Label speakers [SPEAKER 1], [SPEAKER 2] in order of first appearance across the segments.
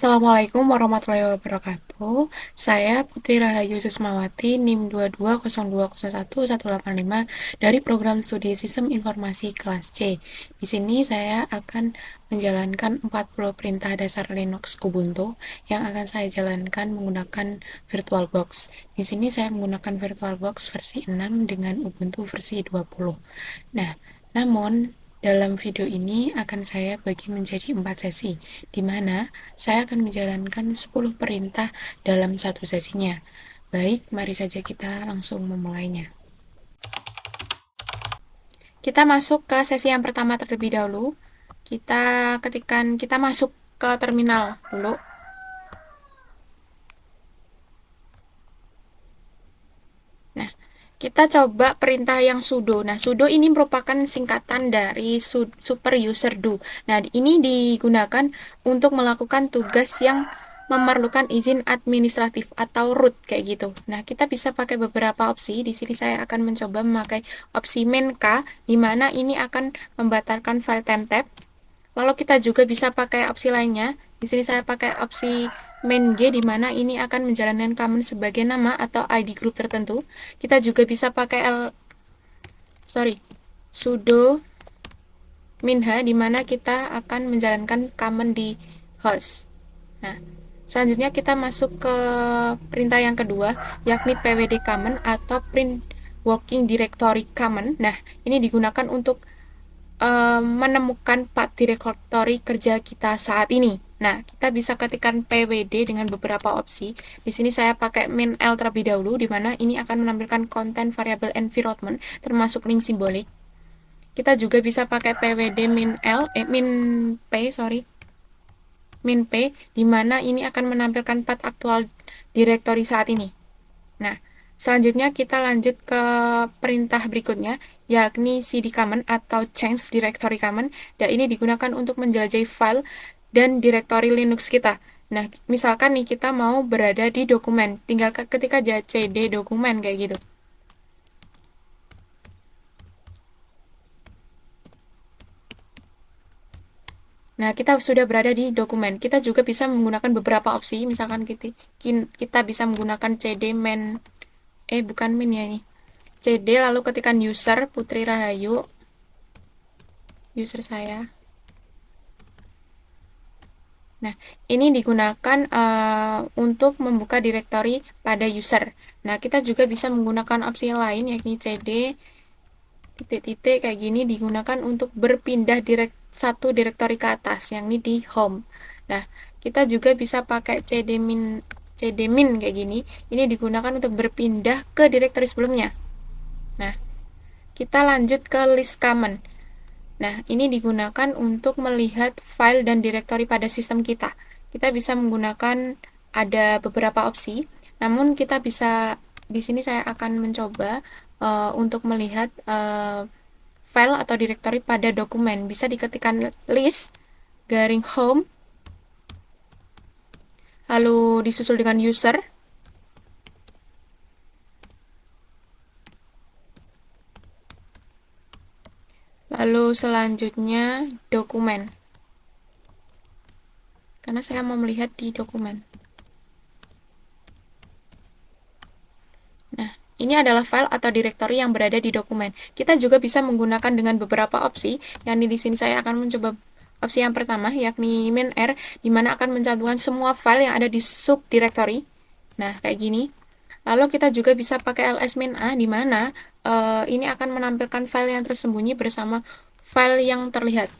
[SPEAKER 1] Assalamualaikum warahmatullahi wabarakatuh. Saya Putri Rahayu Susmawati, NIM 2202011185 dari program studi Sistem Informasi kelas C. Di sini saya akan menjalankan 40 perintah dasar Linux Ubuntu yang akan saya jalankan menggunakan VirtualBox. Di sini saya menggunakan VirtualBox versi 6 dengan Ubuntu versi 20. Nah, namun dalam video ini akan saya bagi menjadi 4 sesi, di mana saya akan menjalankan 10 perintah dalam satu sesinya. Baik, mari saja kita langsung memulainya. Kita masuk ke sesi yang pertama terlebih dahulu. Kita masuk ke terminal dulu. Kita coba perintah yang sudo. Nah, sudo ini merupakan singkatan dari super user do. Nah, ini digunakan untuk melakukan tugas yang memerlukan izin administratif atau root kayak gitu. Nah, kita bisa pakai beberapa opsi. Di sini saya akan mencoba memakai opsi main k, di mana ini akan membatalkan file temp. Lalu kita juga bisa pakai opsi lainnya. Di sini saya pakai opsi main G, di mana ini akan menjalankan command sebagai nama atau ID group tertentu. Kita juga bisa pakai sudo minha, di mana kita akan menjalankan command di host. Nah, selanjutnya kita masuk ke perintah yang kedua, yakni pwd command atau print working directory command. Nah, ini digunakan untuk menemukan path directory kerja kita saat ini. Nah, kita bisa ketikkan pwd dengan beberapa opsi. Di sini saya pakai min l terlebih dahulu, di mana ini akan menampilkan konten variabel environment termasuk link simbolik. Kita juga bisa pakai pwd min p, di mana ini akan menampilkan path aktual directory saat ini. Nah, selanjutnya kita lanjut ke perintah berikutnya, yakni cd command atau change directory command. Dan ini digunakan untuk menjelajahi file dan directory Linux kita. Nah, misalkan nih kita mau berada di dokumen, tinggal ketik aja cd dokumen kayak gitu. Nah, kita sudah berada di dokumen. Kita juga bisa menggunakan beberapa opsi, misalkan kita bisa menggunakan cd main, bukan min ya ini. cd lalu ketikkan user Putri Rahayu, user saya. Nah, ini digunakan untuk membuka directory pada user. Nah, kita juga bisa menggunakan opsi lain, yakni cd titik-titik kayak gini, digunakan untuk berpindah satu directory ke atas, yakni di home. Nah, kita juga bisa pakai cd min kayak gini. Ini digunakan untuk berpindah ke directory sebelumnya. Nah, kita lanjut ke list command. Nah, ini digunakan untuk melihat file dan directory pada sistem kita. Kita bisa menggunakan ada beberapa opsi, namun kita bisa di sini saya akan mencoba untuk melihat file atau directory pada dokumen. Bisa diketikkan list garing home, lalu disusul dengan user, lalu selanjutnya dokumen, karena saya mau melihat di dokumen. Nah, ini adalah file atau directory yang berada di dokumen. Kita juga bisa menggunakan dengan beberapa opsi, yang di sini saya akan mencoba opsi yang pertama, yakni min r, di mana akan mencantumkan semua file yang ada di subdirectory. Nah, kayak gini. Lalu kita juga bisa pakai ls min a, di mana ini akan menampilkan file yang tersembunyi bersama file yang terlihat.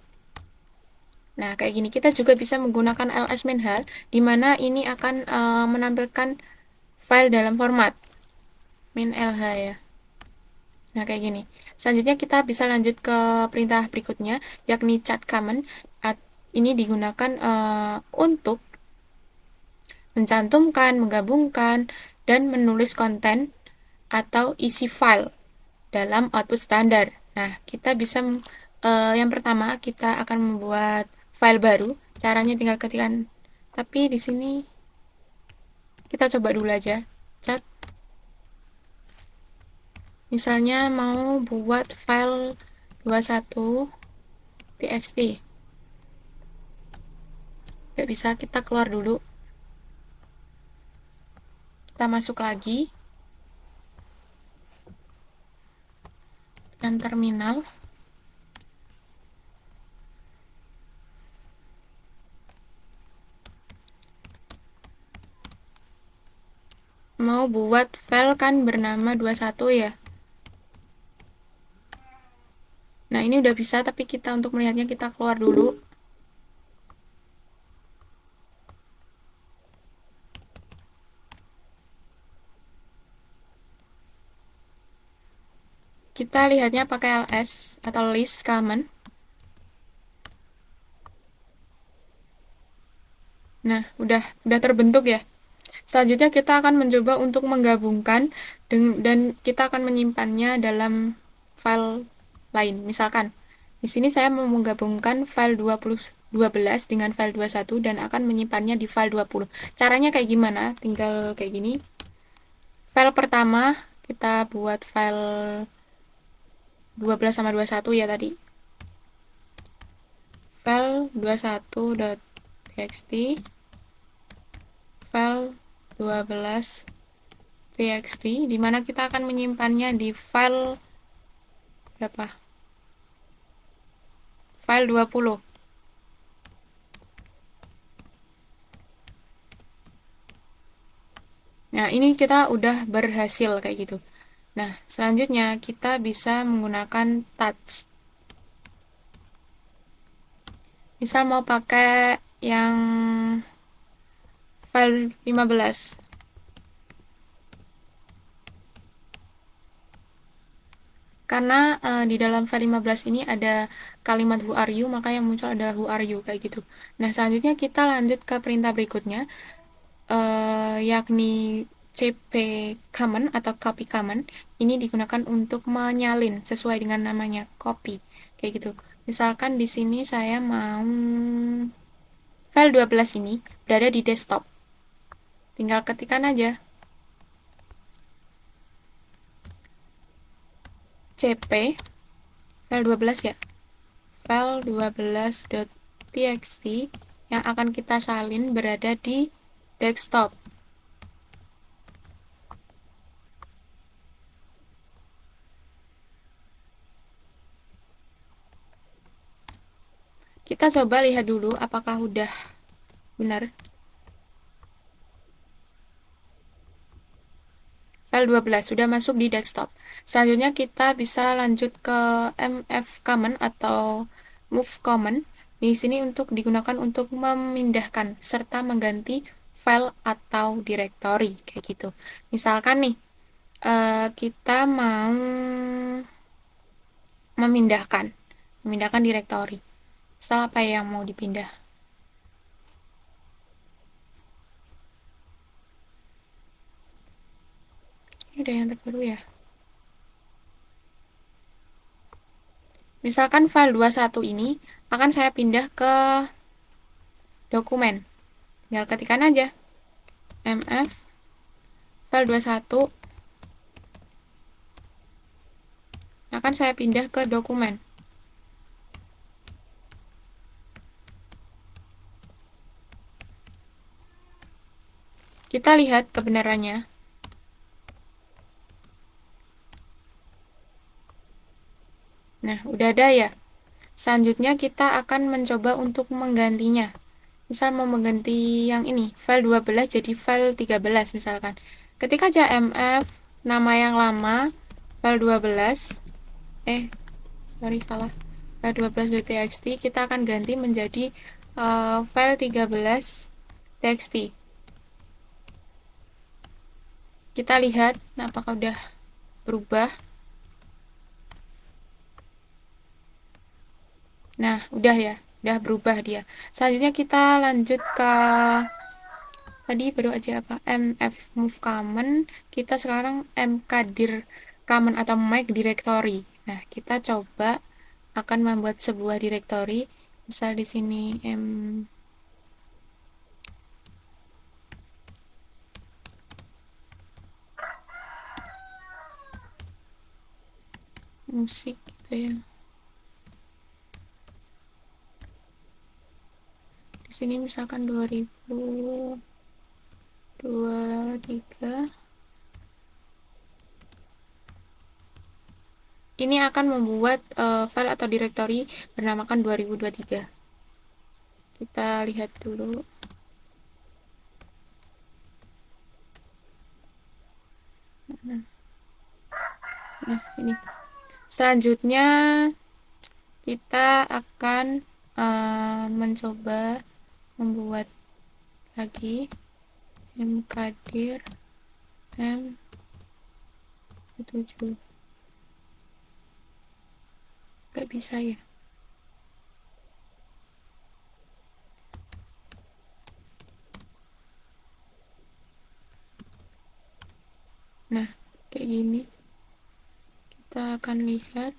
[SPEAKER 1] Nah, kayak gini. Kita juga bisa menggunakan ls min h, di mana ini akan menampilkan file dalam format min lh ya. Nah, kayak gini. Selanjutnya kita bisa lanjut ke perintah berikutnya, yakni chat command. Ini digunakan untuk mencantumkan, menggabungkan, dan menulis konten atau isi file dalam output standar. Nah, kita bisa yang pertama kita akan membuat file baru. Caranya tinggal ketikkan. Tapi di sini kita coba dulu aja. Chat. Misalnya mau buat file 21 txt. Gak bisa, kita keluar dulu. Kita masuk lagi dengan terminal. Mau buat file kan bernama 21 ya. Nah, ini udah bisa, tapi kita untuk melihatnya kita keluar dulu. Kita lihatnya pakai ls atau list command. Nah, udah terbentuk ya. Selanjutnya kita akan mencoba untuk menggabungkan dan kita akan menyimpannya dalam file lain. Misalkan di sini saya mau menggabungkan file 12 dengan file 21 dan akan menyimpannya di file 20. Caranya kayak gimana? Tinggal kayak gini. File pertama kita buat file 12 sama 21 ya tadi. File 21.txt, file 12.txt, dimana kita akan menyimpannya di file berapa? File 20. Nah, ini kita udah berhasil kayak gitu. Nah, selanjutnya kita bisa menggunakan touch. Misal mau pakai yang file 15. Karena di dalam file 15 ini ada kalimat who are you, maka yang muncul adalah who are you kayak gitu. Nah, selanjutnya kita lanjut ke perintah berikutnya, yakni cp command atau copy command. Ini digunakan untuk menyalin sesuai dengan namanya, copy kayak gitu. Misalkan di sini saya mau file 12 ini berada di desktop, tinggal ketikkan aja cp file 12 ya, file 12.txt yang akan kita salin berada di desktop. Kita coba lihat dulu apakah udah benar. File 12 sudah masuk di desktop. Selanjutnya kita bisa lanjut ke mf command atau move command. Di sini untuk digunakan untuk memindahkan serta mengganti file atau directory kayak gitu. Misalkan nih kita mau memindahkan directory. Misal apa yang mau dipindah? Ini udah yang terbaru ya. Misalkan file 21 ini akan saya pindah ke dokumen. Tinggal ketikkan aja mf file 21 akan saya pindah ke dokumen. Kita lihat kebenarannya. Nah, udah ada ya. Selanjutnya kita akan mencoba untuk menggantinya. Misal mau mengganti yang ini, file 12 jadi file 13 misalkan. Ketika aja mf nama yang lama file 12 salah. File 12.txt kita akan ganti menjadi file 13.txt. Kita lihat apakah udah berubah. Nah, udah ya, udah berubah dia. Selanjutnya kita lanjut ke tadi baru aja apa? mf move command. Kita sekarang mkdir command atau make directory. Nah, kita coba akan membuat sebuah directory. Misal di sini musik gitu ya. Di sini misalkan 2023. Ini akan membuat file atau directory bernamakan 2023. Kita lihat dulu. Nah, ini. Selanjutnya kita akan mencoba membuat lagi mkdir m7. Gak bisa ya. Nah, kayak gini. Kita akan lihat.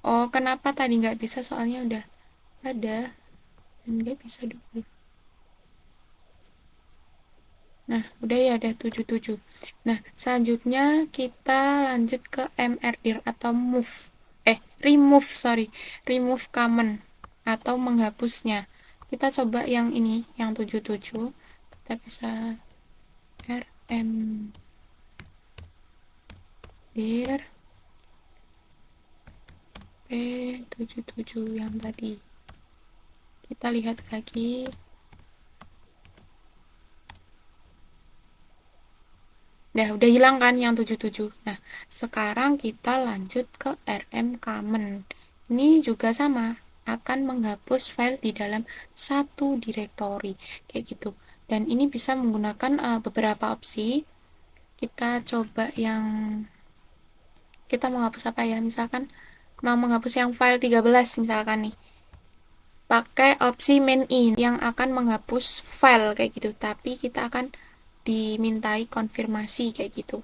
[SPEAKER 1] Oh, kenapa tadi nggak bisa? Soalnya udah ada dan nggak bisa dulu. Nah, udah ya, ada 77. Nah, selanjutnya kita lanjut ke mrdir atau remove command atau menghapusnya. Kita coba yang ini, yang 77. Kita bisa rm dir p77 yang tadi. Kita lihat lagi. Nah, udah hilang kan yang 77. Nah, sekarang kita lanjut ke rm command. Ini juga sama, akan menghapus file di dalam satu directory kayak gitu. Dan ini bisa menggunakan beberapa opsi. Kita coba yang kita mau hapus apa ya? Misalkan mau menghapus yang file 13 misalkan nih. Pakai opsi main in yang akan menghapus file kayak gitu. Tapi kita akan dimintai konfirmasi kayak gitu.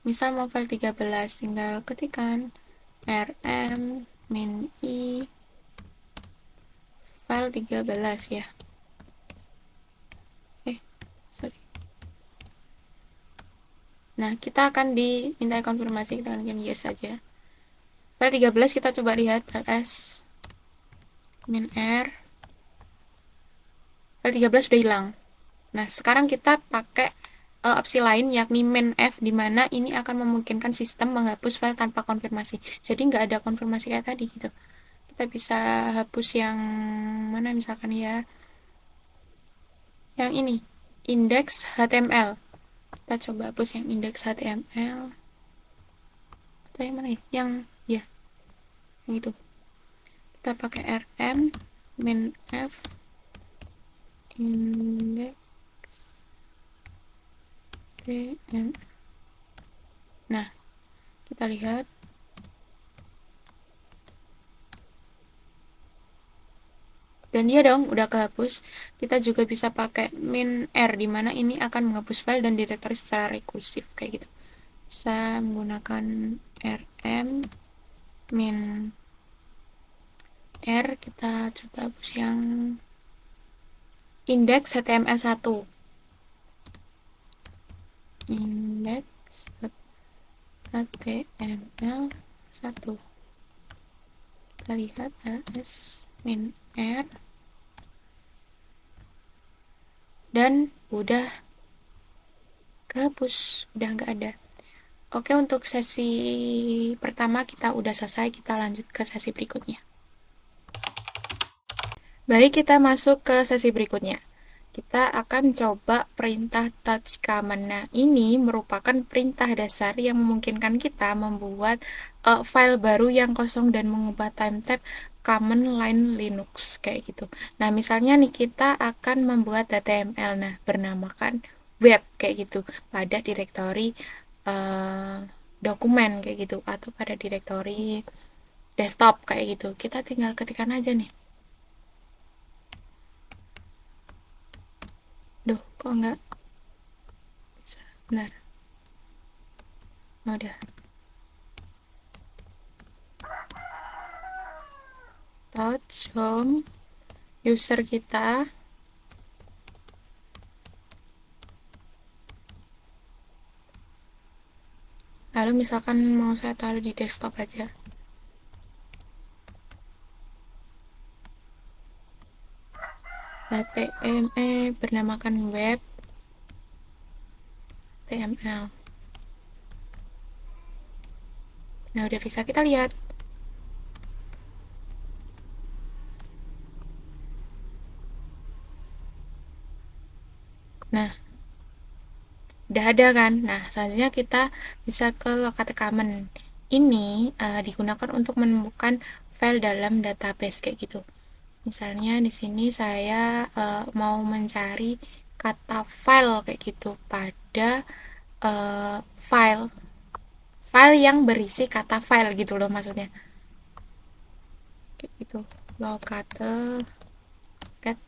[SPEAKER 1] Misal mau file 13, tinggal ketikkan rm min i file 13 ya. Sorry. Nah, kita akan dimintai konfirmasi, kita akan yes saja. File 13 kita coba lihat ls min r. File 13 sudah hilang. Nah, sekarang kita pakai opsi lain yakni main f, di mana ini akan memungkinkan sistem menghapus file tanpa konfirmasi. Jadi nggak ada konfirmasi kayak tadi gitu. Kita bisa hapus yang mana misalkan ya. Yang ini, index HTML. Kita coba hapus yang index HTML. Atau yang mana ya? Yang itu. Kita pakai rm min f index html. Nah, kita lihat. Dan dia dong udah kehapus. Kita juga bisa pakai min r, dimana ini akan menghapus file dan directory secara rekursif kayak gitu. Bisa menggunakan rm min r. Kita coba hapus yang index html1. Index html1. Kita lihat ls min r. Dan udah kehapus, udah nggak ada. Oke, untuk sesi pertama kita udah selesai, kita lanjut ke sesi berikutnya. Baik, kita masuk ke sesi berikutnya. Kita akan coba perintah touch command. Nah, ini merupakan perintah dasar yang memungkinkan kita membuat file baru yang kosong dan mengubah time tab command line Linux kayak gitu. Nah, misalnya nih kita akan membuat HTML, nah bernamakan web kayak gitu pada direktori dokumen kayak gitu, atau pada direktori desktop kayak gitu. Kita tinggal ketikkan aja nih. Duh, kok enggak bisa? Benar. Oh, udah. Touch home user kita. Lalu misalkan mau saya taruh di desktop aja. HTML bernamakan web HTML. Nah, udah bisa kita lihat. Nah, udah ada kan. Nah, selanjutnya kita bisa ke locate common. Ini digunakan untuk menemukan file dalam database kayak gitu. Misalnya di sini saya mau mencari kata file kayak gitu pada file yang berisi kata file gitu loh maksudnya. Kayak gitu. Locate get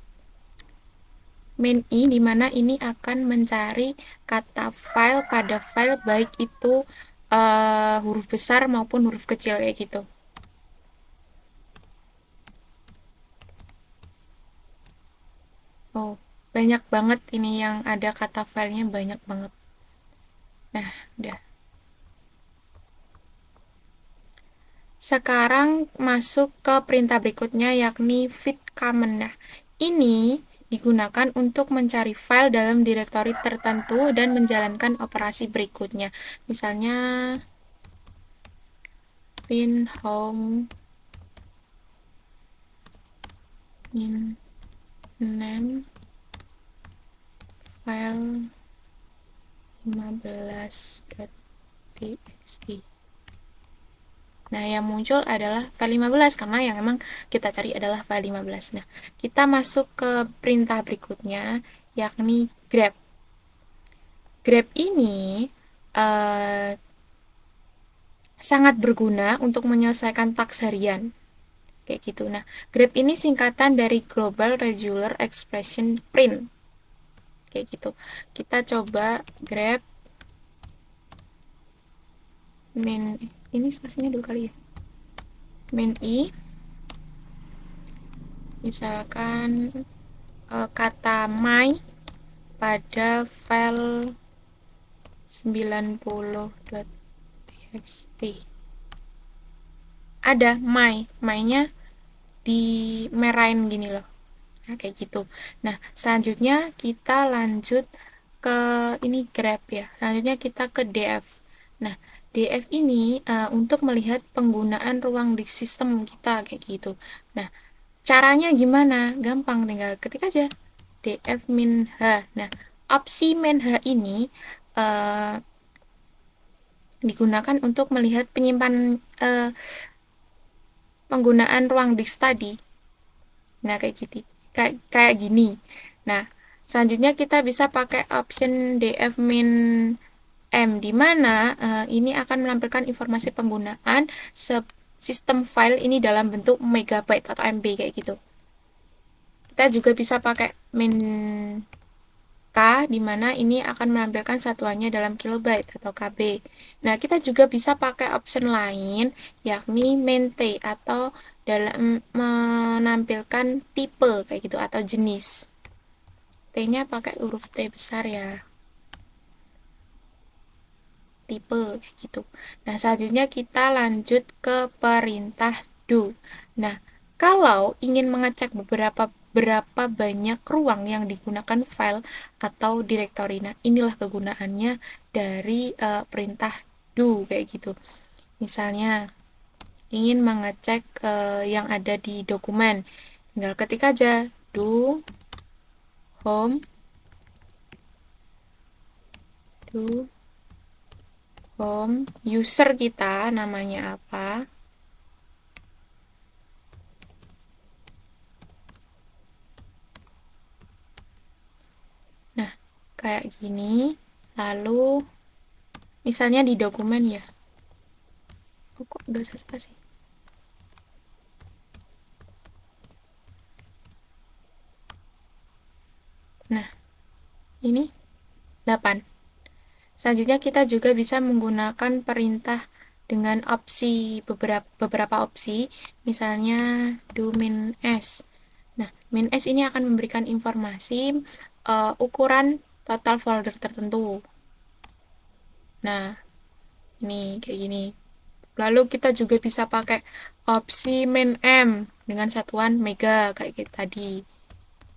[SPEAKER 1] main i dimana ini akan mencari kata file pada file baik itu huruf besar maupun huruf kecil kayak gitu. Oh, banyak banget ini yang ada kata filenya banyak banget. Nah, udah. Sekarang masuk ke perintah berikutnya yakni fit common. Nah, ini digunakan untuk mencari file dalam direktori tertentu dan menjalankan operasi berikutnya. Misalnya pin home in name file 15.txt. Nah, yang muncul adalah file 15 karena yang memang kita cari adalah file 15. Nah, kita masuk ke perintah berikutnya yakni grep. Grep ini sangat berguna untuk menyelesaikan taks harian. Kayak gitu. Nah, grep ini singkatan dari Global Regular Expression Print. Kayak gitu. Kita coba grep main, ini spasinya 2 kali ya. Main i misalkan kata my pada file 90.txt. Ada my-nya dimerahin gini loh. Nah, kayak gitu. Nah, selanjutnya kita lanjut ke ini grep ya. Selanjutnya kita ke df. Nah, df ini untuk melihat penggunaan ruang di sistem kita kayak gitu. Nah, caranya gimana? Gampang, tinggal ketik aja df min h. Nah, opsi min h ini digunakan untuk melihat penyimpanan penggunaan ruang disk tadi. Nah, kayak gitu. Kayak gini. Nah, selanjutnya kita bisa pakai option df min m di mana ini akan menampilkan informasi penggunaan sistem file ini dalam bentuk megabyte atau MB kayak gitu. Kita juga bisa pakai min K, di mana ini akan menampilkan satuannya dalam kilobyte atau KB. Nah, kita juga bisa pakai option lain, yakni main T, atau dalam menampilkan tipe kayak gitu, atau jenis. T-nya pakai huruf T besar ya. Tipe kayak gitu. Nah, selanjutnya kita lanjut ke perintah do. Nah, kalau ingin mengecek berapa banyak ruang yang digunakan file atau direktori. Nah, inilah kegunaannya dari perintah do kayak gitu. Misalnya ingin mengecek yang ada di dokumen, tinggal ketik aja do home user kita namanya apa. Nah, kayak gini. Lalu misalnya di dokumen ya. Oh, kok nggak bisa spasi? Nah, ini 8. Selanjutnya kita juga bisa menggunakan perintah dengan opsi beberapa opsi, misalnya do min s. Nah, min s ini akan memberikan informasi ukuran total folder tertentu. Nah, Nih, kayak gini. Lalu kita juga bisa pakai opsi min m dengan satuan mega kayak gitu tadi.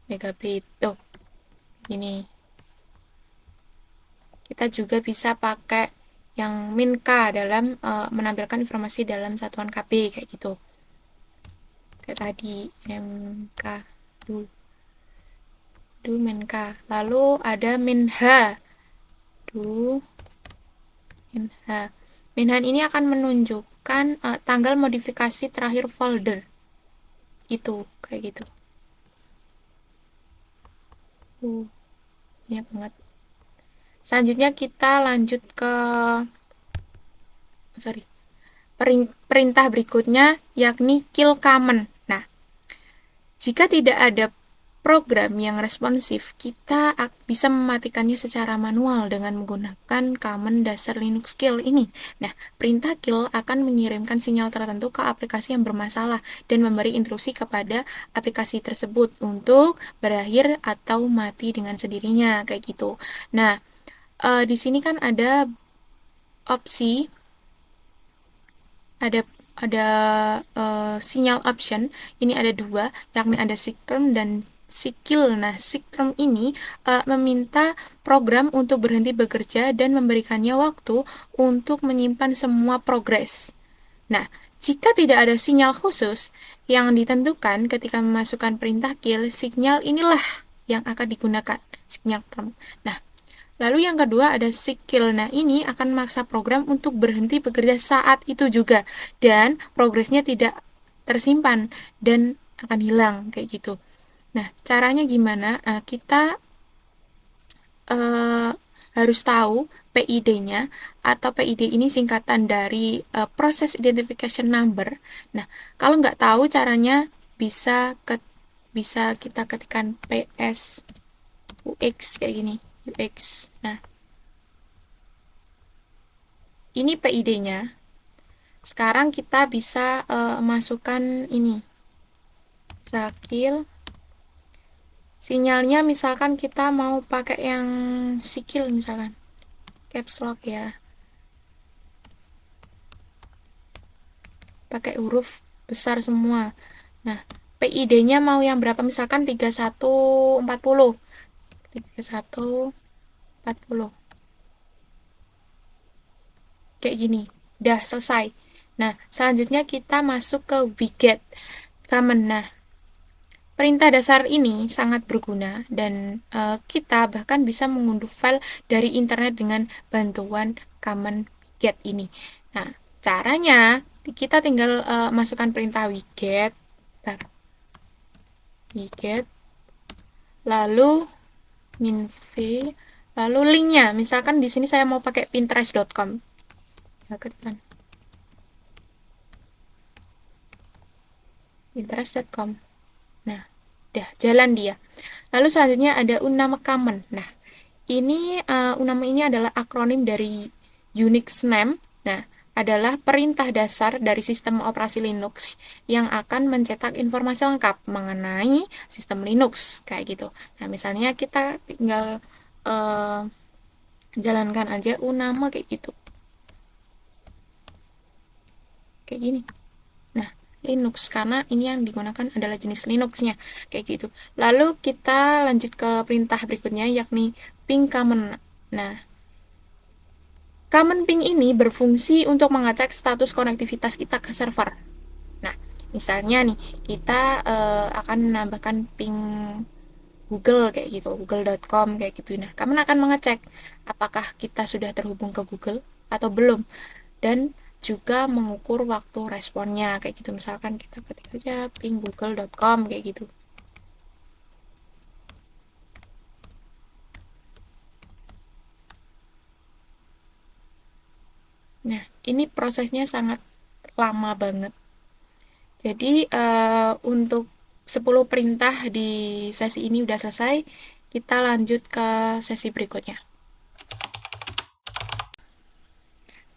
[SPEAKER 1] Megabit. Tuh, gini. Kita juga bisa pakai yang min k dalam menampilkan informasi dalam satuan KB kayak gitu. Kayak tadi mk du min k. Lalu ada min h. Du min h. Min h ini akan menunjukkan tanggal modifikasi terakhir folder. Itu kayak gitu. Banyak banget. Selanjutnya kita lanjut ke perintah berikutnya, yakni kill command. Nah, jika tidak ada program yang responsif, kita bisa mematikannya secara manual dengan menggunakan command dasar Linux kill ini. Nah, perintah kill akan mengirimkan sinyal tertentu ke aplikasi yang bermasalah dan memberi instruksi kepada aplikasi tersebut untuk berakhir atau mati dengan sendirinya, kayak gitu. Nah, di sini kan ada opsi, ada sinyal option. Ini ada dua, yakni ada SIGTERM dan SIGKILL. Nah, SIGTERM ini meminta program untuk berhenti bekerja dan memberikannya waktu untuk menyimpan semua progres. Nah, jika tidak ada sinyal khusus yang ditentukan ketika memasukkan perintah kill, sinyal inilah yang akan digunakan, sinyal term. Nah, lalu yang kedua ada SIGKILL. Nah, ini akan memaksa program untuk berhenti bekerja saat itu juga, dan progresnya tidak tersimpan dan akan hilang, kayak gitu. Nah, caranya gimana? Kita harus tahu PID-nya, atau PID ini singkatan dari Process Identification Number. Nah, kalau nggak tahu caranya, bisa kita ketikkan PS UX kayak gini. UX. Nah, ini PID-nya. Sekarang kita bisa masukkan ini. SIGKILL. Sinyalnya misalkan kita mau pakai yang SIGKILL misalkan. Caps lock ya. Pakai huruf besar semua. Nah, PID-nya mau yang berapa? Misalkan 3140. 3140. Kayak gini. Udah selesai. Nah, selanjutnya kita masuk ke widget command. Nah, perintah dasar ini sangat berguna dan kita bahkan bisa mengunduh file dari internet dengan bantuan command widget ini. Nah, caranya kita tinggal masukkan perintah widget, lalu minv, lalu linknya. Misalkan di sini saya mau pakai pinterest.com. Pinterest.com. Nah, udah jalan dia. Lalu selanjutnya ada uname command. Nah, ini uname ini adalah akronim dari Unix name. Nah, adalah perintah dasar dari sistem operasi Linux yang akan mencetak informasi lengkap mengenai sistem Linux kayak gitu. Nah, misalnya kita tinggal jalankan aja uname kayak gitu. Kayak gini. Nah, Linux, karena ini yang digunakan adalah jenis Linux-nya kayak gitu. Lalu kita lanjut ke perintah berikutnya, yakni ping command. Nah, command ping ini berfungsi untuk mengecek status konektivitas kita ke server. Nah, misalnya nih, kita akan menambahkan ping Google kayak gitu, google.com kayak gitu. Nah, command akan mengecek apakah kita sudah terhubung ke Google atau belum, dan juga mengukur waktu responnya kayak gitu. Misalkan kita ketik aja ping google.com kayak gitu. Nah, ini prosesnya sangat lama banget. Jadi untuk 10 perintah di sesi ini udah selesai. Kita lanjut ke sesi berikutnya.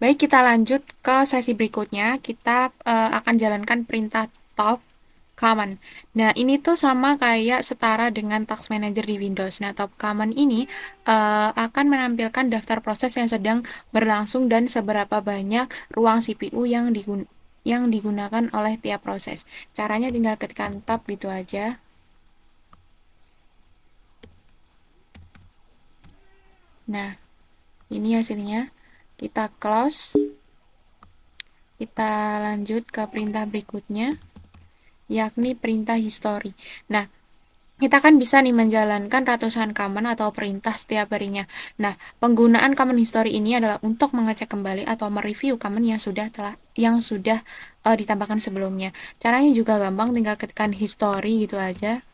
[SPEAKER 1] Baik, kita lanjut ke sesi berikutnya. Kita akan jalankan perintah top common. Nah, ini tuh sama kayak setara dengan task manager di Windows. Nah, top common ini akan menampilkan daftar proses yang sedang berlangsung dan seberapa banyak ruang CPU yang digunakan oleh tiap proses. Caranya tinggal ketikkan tab gitu aja. Nah, ini hasilnya. Kita close. Kita lanjut ke perintah berikutnya, yakni perintah history. Nah, kita kan bisa nih menjalankan ratusan command atau perintah setiap harinya. Nah, penggunaan command history ini adalah untuk mengecek kembali atau mereview command yang sudah ditambahkan sebelumnya. Caranya juga gampang, tinggal ketikkan history gitu aja.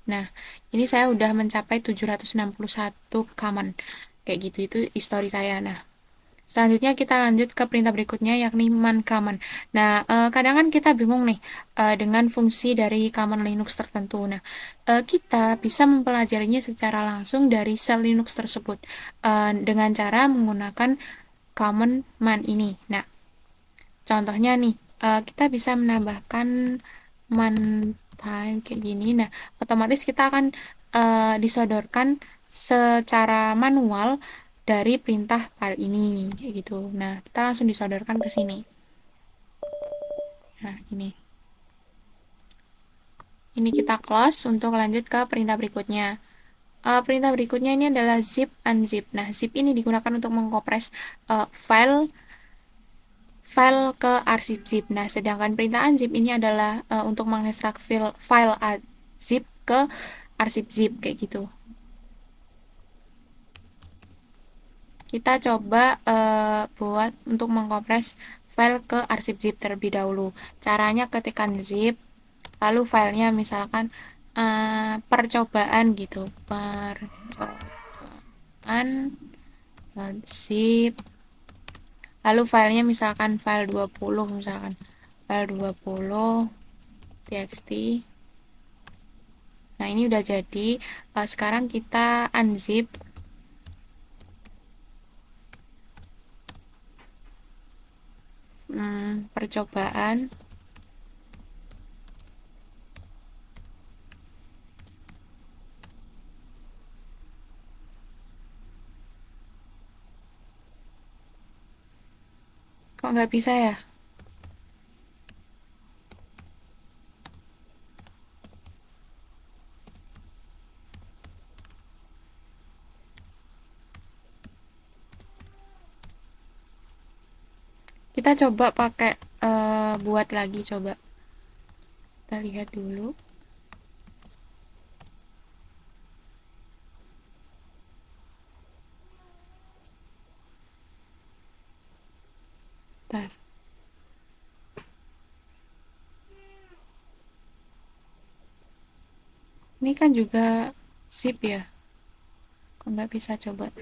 [SPEAKER 1] Nah, ini saya udah mencapai 761 command. Kayak gitu, itu history saya. Nah, selanjutnya kita lanjut ke perintah berikutnya, yakni man command. Nah, kadang kan kita bingung nih dengan fungsi dari command Linux tertentu. Nah, kita bisa mempelajarinya secara langsung dari sel Linux tersebut dengan cara menggunakan command man ini. Nah, contohnya nih, kita bisa menambahkan man time kayak gini. Nah, otomatis kita akan disodorkan secara manual dari perintah file ini kayak gitu. Nah, kita langsung disodorkan ke sini. Nah, ini kita close untuk lanjut ke perintah berikutnya. Perintah berikutnya ini adalah zip unzip. Nah, zip ini digunakan untuk mengkompres file ke arsip zip. Nah, sedangkan perintah unzip ini adalah untuk mengekstrak file zip ke arsip zip kayak gitu. Kita coba buat untuk mengkompres file ke arsip zip terlebih dahulu. Caranya ketikkan zip, lalu filenya misalkan percobaan gitu, percobaan zip, lalu filenya misalkan file 20, misalkan file 20 txt. Nah, ini udah jadi. Sekarang kita unzip. Percobaan. Kok nggak bisa ya? Kita coba pakai buat lagi, coba. Kita lihat dulu. Bentar. Ini kan juga zip ya. Kok nggak bisa, coba.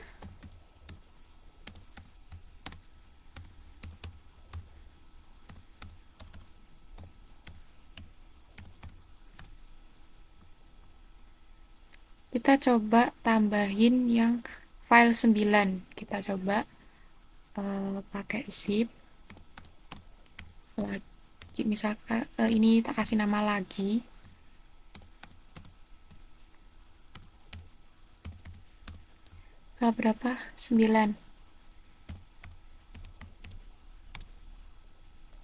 [SPEAKER 1] Kita coba tambahin yang file 9. Kita coba pakai zip lagi, misalkan ini tak kasih nama lagi. File berapa? 9.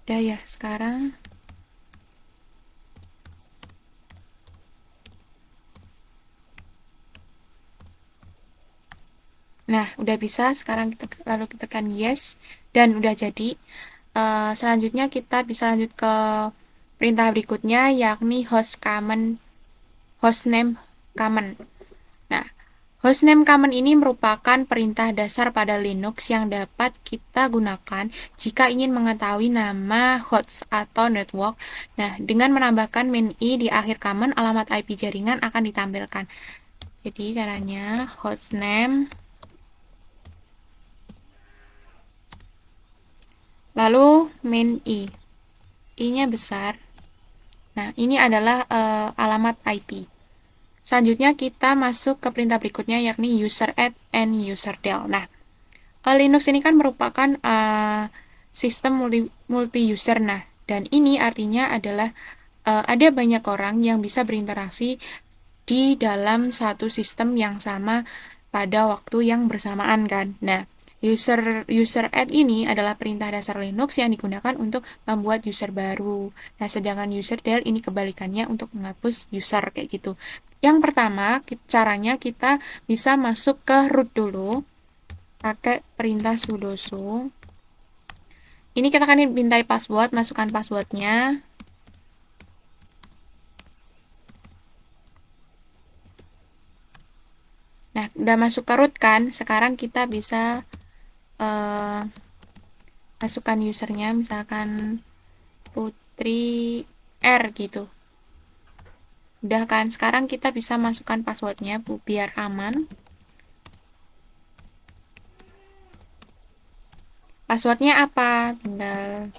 [SPEAKER 1] Udah ya, sekarang nah, udah bisa. Sekarang lalu kita tekan yes dan udah jadi. Selanjutnya kita bisa lanjut ke perintah berikutnya, yakni hostname command. Nah, hostname command ini merupakan perintah dasar pada Linux yang dapat kita gunakan jika ingin mengetahui nama host atau network. Nah, dengan menambahkan main i di akhir command, alamat IP jaringan akan ditampilkan. Jadi caranya hostname, lalu main i-nya besar. Nah, ini adalah alamat IP. Selanjutnya kita masuk ke perintah berikutnya, yakni user add and userdel. Nah, Linux ini kan merupakan sistem multi user. Nah, Dan ini artinya adalah ada banyak orang yang bisa berinteraksi di dalam satu sistem yang sama pada waktu yang bersamaan kan. Nah, user add ini adalah perintah dasar Linux yang digunakan untuk membuat user baru. Nah, sedangkan user del ini kebalikannya untuk menghapus user kayak gitu. Yang pertama, caranya kita bisa masuk ke root dulu pakai perintah sudo su. Ini kita akan dimintai password, masukkan passwordnya. Nah, udah masuk ke root kan, sekarang kita bisa masukkan usernya, misalkan Putri R gitu. Udah kan, sekarang kita bisa masukkan passwordnya biar aman. Passwordnya apa? Tinggal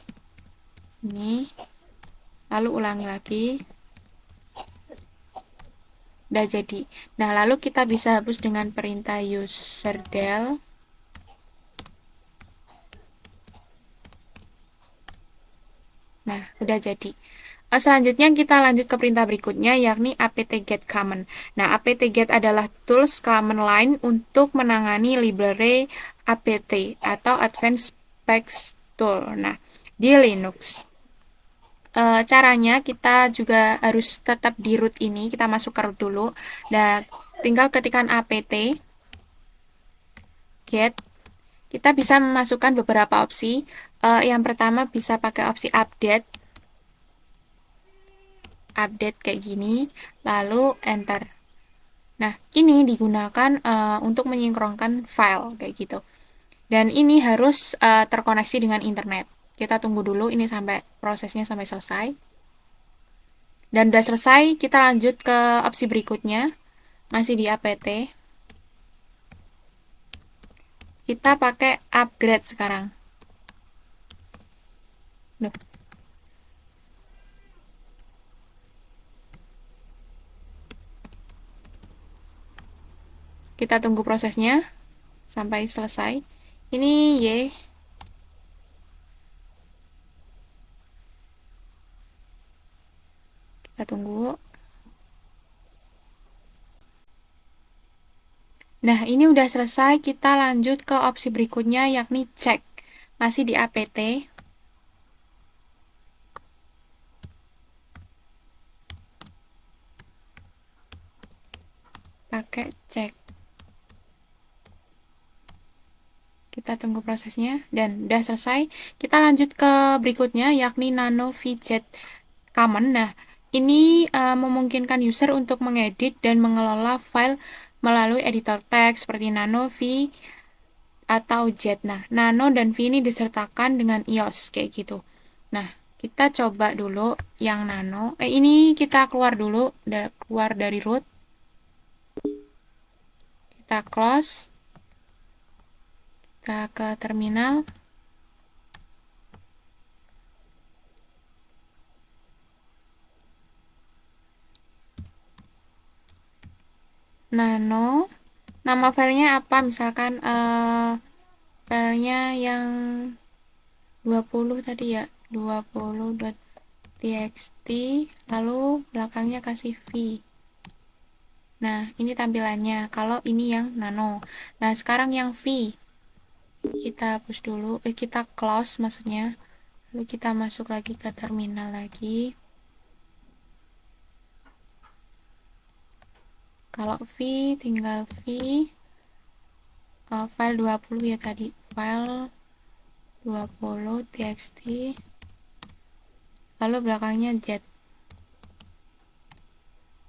[SPEAKER 1] ini, lalu ulangi lagi. Udah jadi. Nah, lalu kita bisa hapus dengan perintah userdel. Nah, udah jadi. Selanjutnya kita lanjut ke perintah berikutnya, yakni apt-get command. Nah, apt-get adalah tools command line untuk menangani library apt atau advanced specs tool. Nah, di Linux. Caranya kita juga harus tetap di root ini, kita masuk ke root dulu. Nah, tinggal ketikkan apt get. Kita bisa memasukkan beberapa opsi. Yang pertama bisa pakai opsi update kayak gini, lalu enter. Nah, ini digunakan untuk menyinkronkan file kayak gitu. Dan ini harus terkoneksi dengan internet. Kita tunggu dulu ini sampai prosesnya sampai selesai. Dan udah selesai, kita lanjut ke opsi berikutnya. Masih di apt. Kita pakai upgrade sekarang. Duh. Kita tunggu prosesnya sampai selesai. Ini Y. Kita tunggu. Nah, ini udah selesai. Kita lanjut ke opsi berikutnya, yakni cek. Masih di apt. Pakai cek. Kita tunggu prosesnya. Dan udah selesai. Kita lanjut ke berikutnya, yakni nano widget command. Nah, ini memungkinkan user untuk mengedit dan mengelola file melalui editor teks seperti nano v atau jet. Nah, nano dan v ini disertakan dengan ios kayak gitu. Nah, kita coba dulu yang nano. Ini kita keluar dulu, keluar dari root. Kita close. Kita ke terminal. Nano. Nama filenya apa? Misalkan filenya yang 20 tadi ya. 20.txt lalu belakangnya kasih v. Nah, ini tampilannya. Kalau ini yang nano. Nah, sekarang yang v. Kita hapus dulu. Kita close maksudnya. Lalu kita masuk lagi ke terminal lagi. Kalau v, tinggal v. File 20 ya tadi. File 20 txt. Lalu belakangnya jet.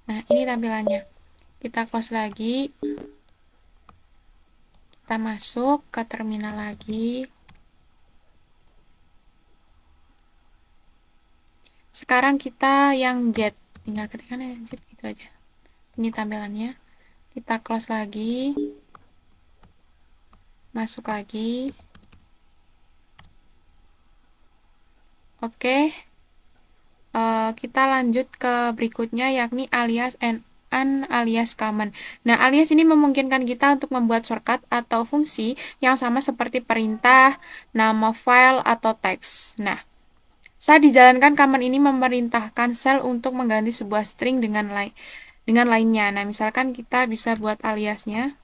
[SPEAKER 1] Nah, ini tampilannya. Kita close lagi. Kita masuk ke terminal lagi. Sekarang kita yang jet. Tinggal ketikkan jet gitu aja. Ini tampilannya. Kita close lagi. Masuk lagi. Oke. Kita lanjut ke berikutnya, yakni alias and alias command. Nah, alias ini memungkinkan kita untuk membuat shortcut atau fungsi yang sama seperti perintah, nama file, atau teks. Nah, Saat dijalankan, command ini memerintahkan sel untuk mengganti sebuah string dengan lainnya. Nah, misalkan kita bisa buat aliasnya,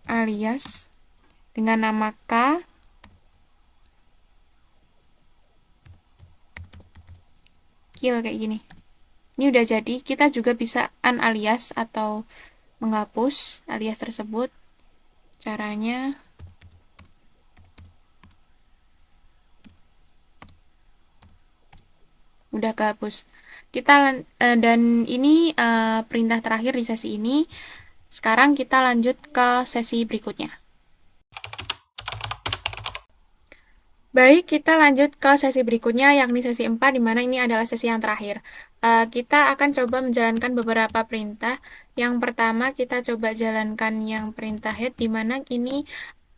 [SPEAKER 1] alias dengan nama K, kill kayak gini. Ini udah jadi. Kita juga bisa unalias atau menghapus alias tersebut. Caranya udah kehapus. Dan ini perintah terakhir di sesi ini. Sekarang kita lanjut ke sesi berikutnya. Baik, kita lanjut ke sesi berikutnya, yakni sesi 4, di mana ini adalah sesi yang terakhir. Kita akan coba menjalankan beberapa perintah. Yang pertama, kita coba jalankan yang perintah head, di mana ini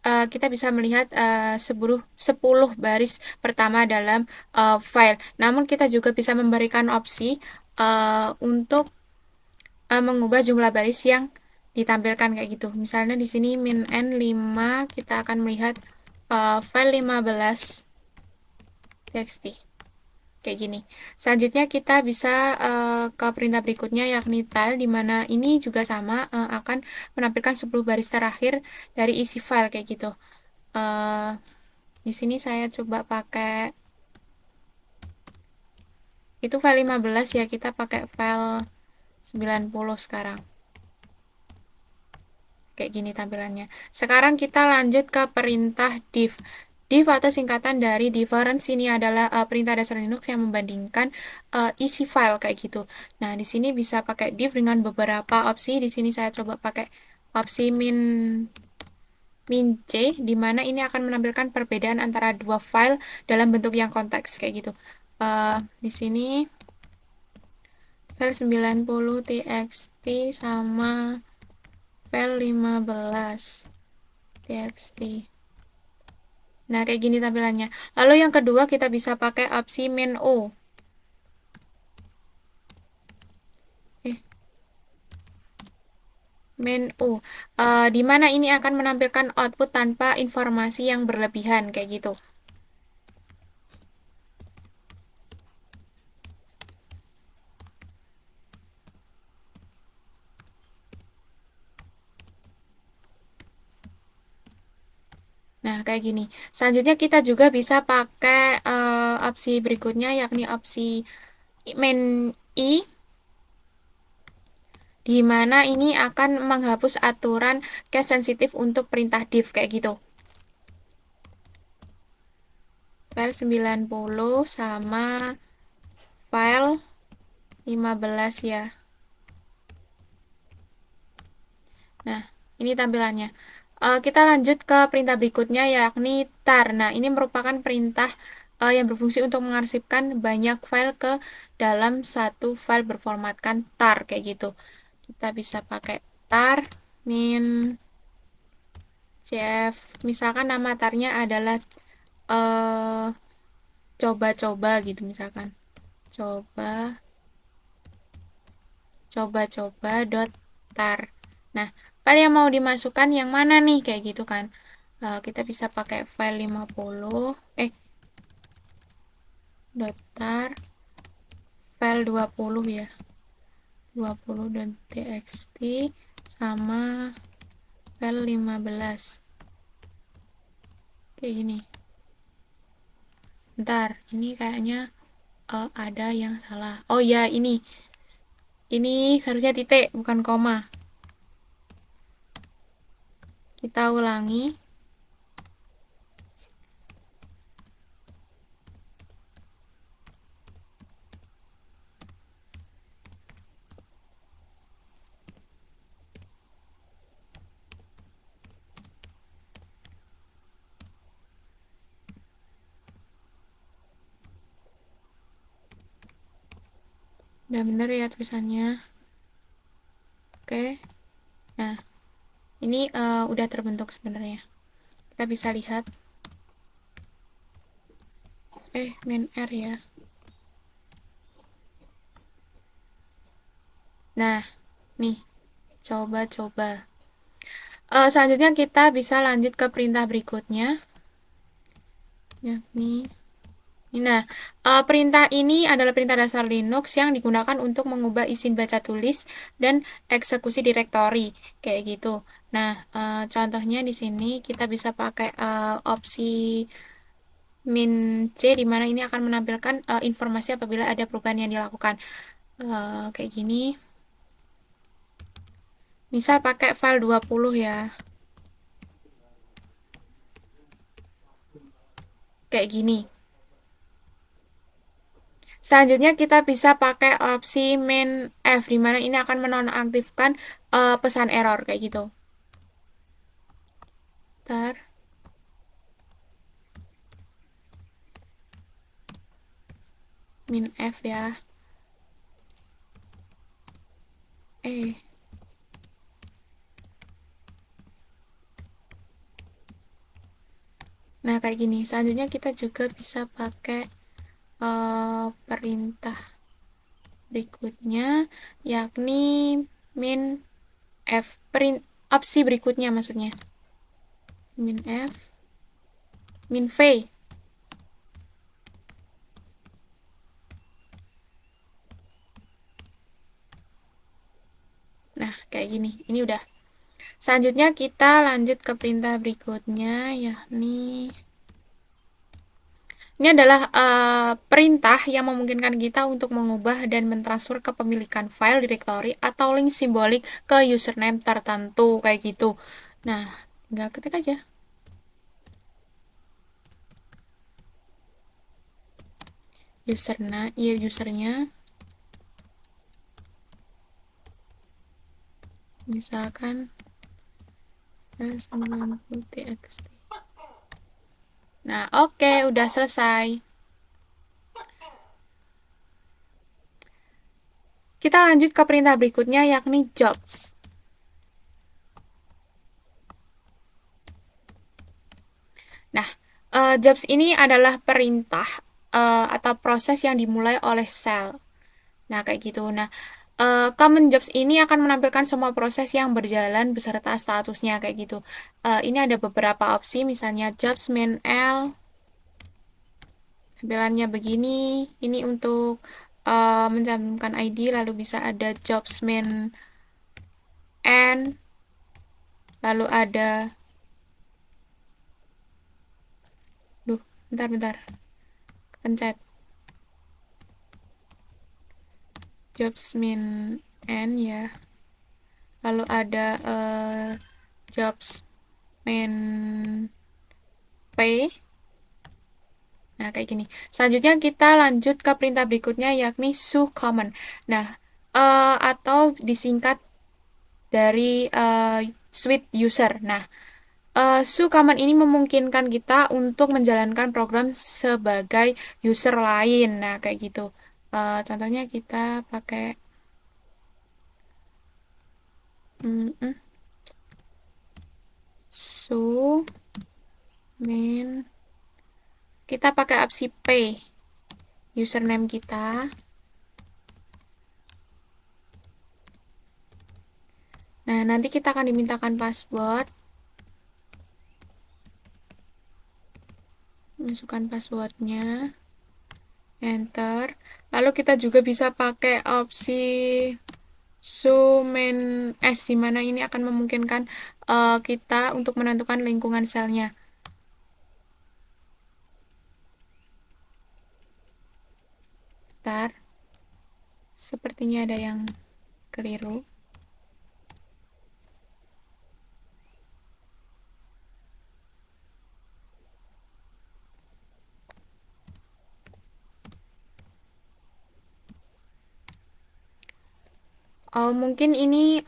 [SPEAKER 1] kita bisa melihat 10 baris pertama dalam file. Namun, kita juga bisa memberikan opsi untuk mengubah jumlah baris yang ditampilkan kayak gitu. Misalnya di sini min n 5, kita akan melihat file 15 txt kayak gini. Selanjutnya kita bisa ke perintah berikutnya, yakni tile, di mana ini juga sama akan menampilkan 10 baris terakhir dari isi file kayak gitu. Di sini saya coba pakai itu file 15 ya, kita pakai file 90 sekarang. Kayak gini tampilannya. Sekarang kita lanjut ke perintah div. Div atau singkatan dari difference, ini adalah perintah dasar Linux yang membandingkan isi file kayak gitu. Nah, di sini bisa pakai div dengan beberapa opsi. Di sini saya coba pakai opsi min c, di mana ini akan menampilkan perbedaan antara dua file dalam bentuk yang konteks kayak gitu. Di sini file 90 txt sama file 15 txt. Nah, kayak gini tampilannya. Lalu yang kedua, kita bisa pakai opsi min o. Min o. Di mana ini akan menampilkan output tanpa informasi yang berlebihan kayak gitu. Nah, kayak gini. Selanjutnya kita juga bisa pakai opsi berikutnya, yakni opsi min i, di mana ini akan menghapus aturan case sensitif untuk perintah div kayak gitu. File 90 sama file 15 ya. Nah, ini tampilannya. Kita lanjut ke perintah berikutnya, yakni tar. Nah, ini merupakan perintah yang berfungsi untuk mengarsipkan banyak file ke dalam satu file berformatkan tar kayak gitu. Kita bisa pakai tar min cf. Misalkan nama tarnya adalah coba-coba gitu misalkan. Coba-coba dot tar. Nah, file yang mau dimasukkan yang mana nih kayak gitu kan. Kita bisa pakai file 50 dot tar file 20 ya. 20.txt sama file 15 kayak gini. Bentar, ini kayaknya ada yang salah. Oh ya, ini seharusnya titik bukan koma. Kita ulangi. Udah bener ya tulisannya. Oke. Nah, ini udah terbentuk sebenarnya. Kita bisa lihat. Min R ya. Nah, nih. Coba-coba. Selanjutnya kita bisa lanjut ke perintah berikutnya. yakni nah, perintah ini adalah perintah dasar Linux yang digunakan untuk mengubah izin baca tulis dan eksekusi direktori kayak gitu. Nah, contohnya di sini kita bisa pakai opsi min C, di mana ini akan menampilkan informasi apabila ada perubahan yang dilakukan. Kayak gini. Misal pakai file 20 ya. Kayak gini. Selanjutnya kita bisa pakai opsi min F, di mana ini akan menonaktifkan pesan error kayak gitu. Ntar. Min F ya. Nah, kayak gini. Selanjutnya kita juga bisa pakai perintah berikutnya, yakni min F. Opsi berikutnya maksudnya. Min F. Min V. Nah, kayak gini. Ini udah. Selanjutnya kita lanjut ke perintah berikutnya, yakni ini adalah perintah yang memungkinkan kita untuk mengubah dan mentransfer kepemilikan file, directory, atau link simbolik ke username tertentu kayak gitu. Nah, tinggal ketik aja. Usernya misalkan 90txt. Nah, oke, udah selesai. Kita lanjut ke perintah berikutnya, yakni jobs. Nah, jobs ini adalah perintah atau proses yang dimulai oleh shell. Nah, kayak gitu. Nah, common jobs ini akan menampilkan semua proses yang berjalan beserta statusnya kayak gitu. Ini ada beberapa opsi, misalnya jobs main L. Tampilannya begini. Ini untuk mencantumkan ID, lalu bisa ada jobs main N, lalu ada bentar pencet jobs main N ya, lalu ada jobs main P. Nah, kayak gini. Selanjutnya kita lanjut ke perintah berikutnya, yakni sucommon. Nah, atau disingkat dari suite user. Nah, sucommon ini memungkinkan kita untuk menjalankan program sebagai user lain. Nah, kayak gitu. Contohnya kita pakai main. Kita pakai opsi P, username kita. Nah, nanti kita akan dimintakan password. Masukkan passwordnya. Enter. Lalu kita juga bisa pakai opsi main S, di mana ini akan memungkinkan kita untuk menentukan lingkungan selnya. Ntar, sepertinya ada yang keliru. Oh, mungkin ini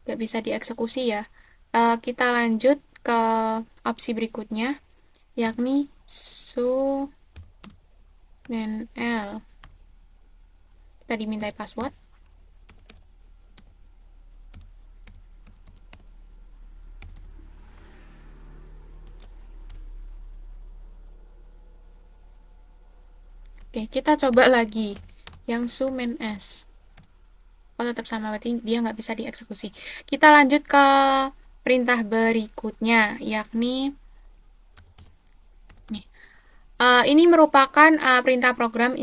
[SPEAKER 1] nggak bisa dieksekusi ya. Kita lanjut ke opsi berikutnya, yakni main L. Kita dimintai password. Oke, kita coba lagi yang main S. Oh, tetap sama, berarti dia nggak bisa dieksekusi. Kita lanjut ke perintah berikutnya, yakni Ini merupakan perintah program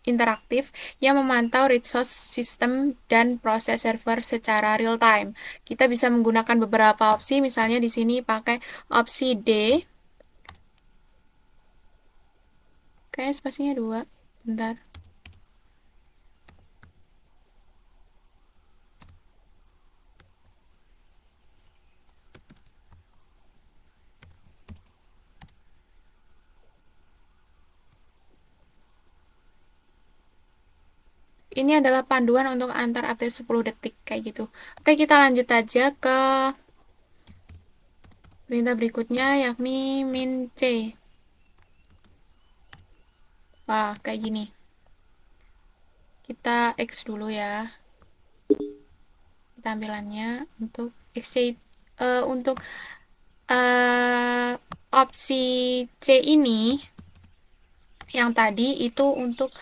[SPEAKER 1] interaktif yang memantau resource system dan proses server secara real time. Kita bisa menggunakan beberapa opsi, misalnya di sini pakai opsi D. Kayak spasinya 2. Bentar. Ini adalah panduan untuk antar update 10 detik kayak gitu. Oke, kita lanjut aja ke perintah berikutnya yakni min c. Wah, kayak gini. Kita X dulu ya. Tampilannya untuk XC untuk opsi C ini yang tadi itu untuk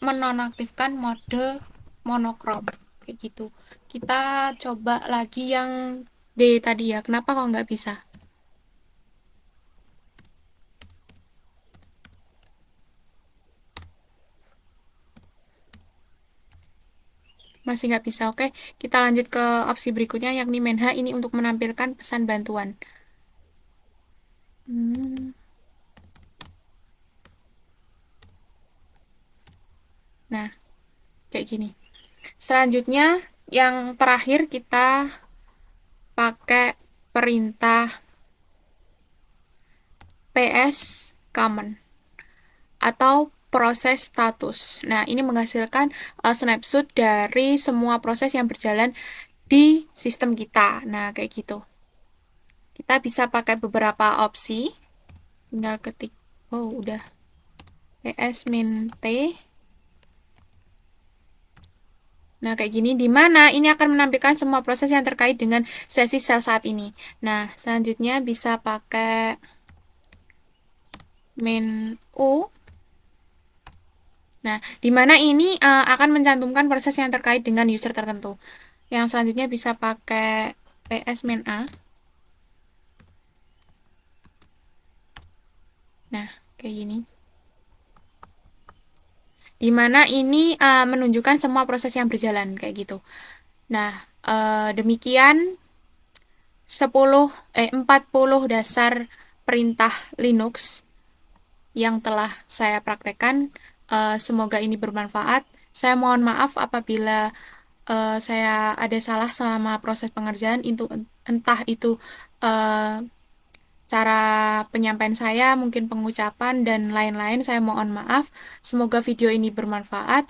[SPEAKER 1] menonaktifkan mode monokrom kayak gitu. Kita coba lagi yang D tadi ya. Kenapa kok nggak bisa? Masih nggak bisa. Oke, kita lanjut ke opsi berikutnya yakni menha. Ini untuk menampilkan pesan bantuan. Nah, kayak gini. Selanjutnya yang terakhir kita pakai perintah PS common atau proses status. Nah, ini menghasilkan snapshot dari semua proses yang berjalan di sistem kita. Nah, kayak gitu. Kita bisa pakai beberapa opsi. Tinggal ketik. Oh, udah. PS min T. Nah, kayak gini, di mana ini akan menampilkan semua proses yang terkait dengan sesi sel saat ini. Nah, selanjutnya bisa pakai min U. Nah, di mana ini akan mencantumkan proses yang terkait dengan user tertentu. Yang selanjutnya bisa pakai PS min A. Nah, kayak gini. Di mana ini menunjukkan semua proses yang berjalan kayak gitu. Nah, demikian 40 dasar perintah Linux yang telah saya praktekkan. Semoga ini bermanfaat. Saya mohon maaf apabila saya ada salah selama proses pengerjaan, itu entah itu cara penyampaian saya, mungkin pengucapan dan lain-lain. Saya mohon maaf. Semoga video ini bermanfaat.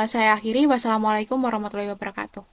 [SPEAKER 1] Saya akhiri. Wassalamualaikum warahmatullahi wabarakatuh.